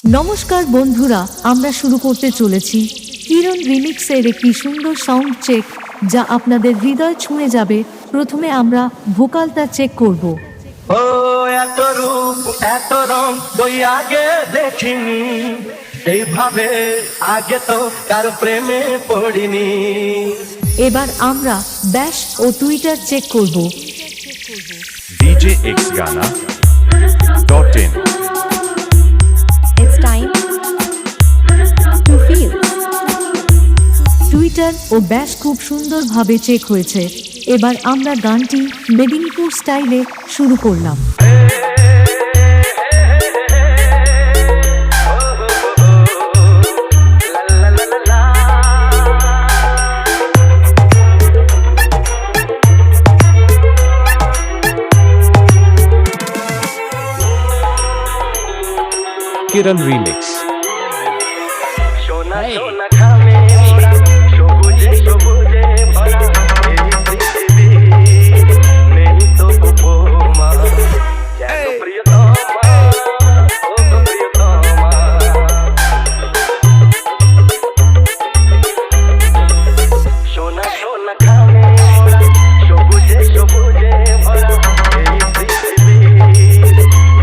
নমস্কার বন্ধুরা, আমরা শুরু করতে চলেছি কিরণ রিমিক্সের একটি সুন্দর সাউন্ড চেক, যা আপনাদের হৃদয় ছুঁয়ে যাবে। প্রথমে আমরা ভোকালটা চেক করব। ও এত রূপ এত রং তুই আগে দেখিনি, এইভাবে আগে তো কারো প্রেমে পড়িনি। এবার আমরা ব্যাশ ও টুইটার চেক করব। DJXGhana.in It's time to feel. Twitter ও ব্যাশ খুব সুন্দরভাবে চেক হয়েছে। এবার আমরা গানটি মেদিনীপুর স্টাইলে শুরু করলাম। Kiran Remix. সোনা সোনা খামে মোরা, সবুজে সবুজে ভরা এই পৃথিবী, নেই তো উপমা, যেন প্রিয়তমা, ও গো প্রিয়তমা। সোনা সোনা খামে মোরা, সবুজে সবুজে ভরা এই পৃথিবী,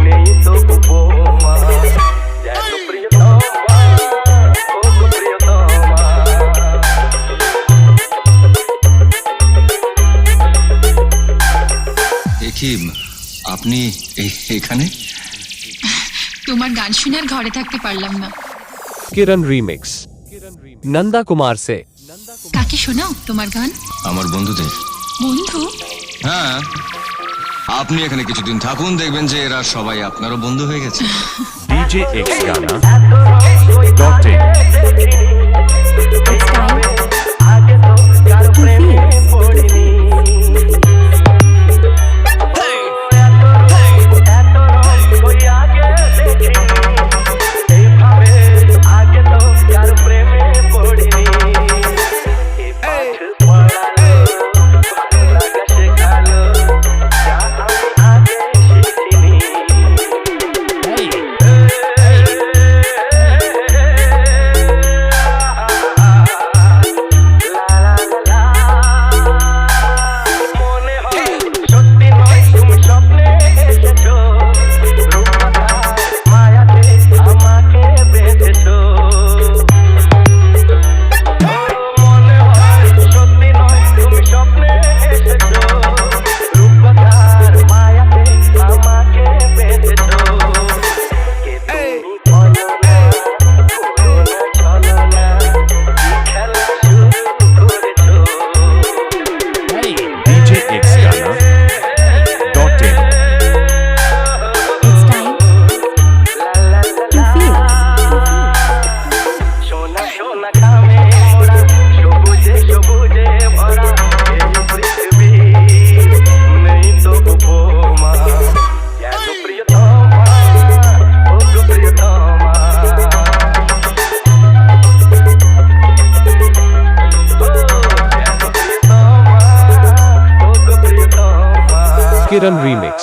নেই তো উপমা, যেন প্রিয়তমা, ও গো প্রিয়তমা। কি আপনি এখানে? তোমার গান শুনে আর ঘরে থাকতে পারলাম না। Kiran Remix. Nanda Kumar se. কাকে শোনাও তোমার গান? আমার বন্ধুদের। বন্ধু? হ্যাঁ, আপনি এখানে কিছুদিন থাকুন, দেখবেন যে এরা সবাই আপনারও বন্ধু হয়ে গেছে। DJXGhana.in আগে তো কারো প্রেমে পড়িনি। এত রং তুই আগে দেখিনি, এইভাবে আগে তো কারো প্রেমে পড়িনি। এ পাঠ পড়ালো, ভালো লাগা শেখালো, যা আমি আগে শিখিনি। মনে হয় সত্যি নয়, তুমি স্বপ্নে এসেছো, রূপকথার মায়াতে আমাকে বেঁধেছো। মনে হয় সত্যি নয়, তুমি স্বপ্নে এসেছো, রূপকথার মায়াতে আমাকে বেঁধেছো। কে তুমি বলো না, বলো না চলো না, কি খেলা শুরু করেছো। DJXGhana.in It's time to feel. সোনা সোনা খামে মোরা, সবুজে সবুজে ভরা এই পৃথিবী, নেই তো উপমা, যেন প্রিয়তমা, ও গো প্রিয়তমা। যেন প্রিয়তমা, ও গো প্রিয়তমা। Kiran Remix.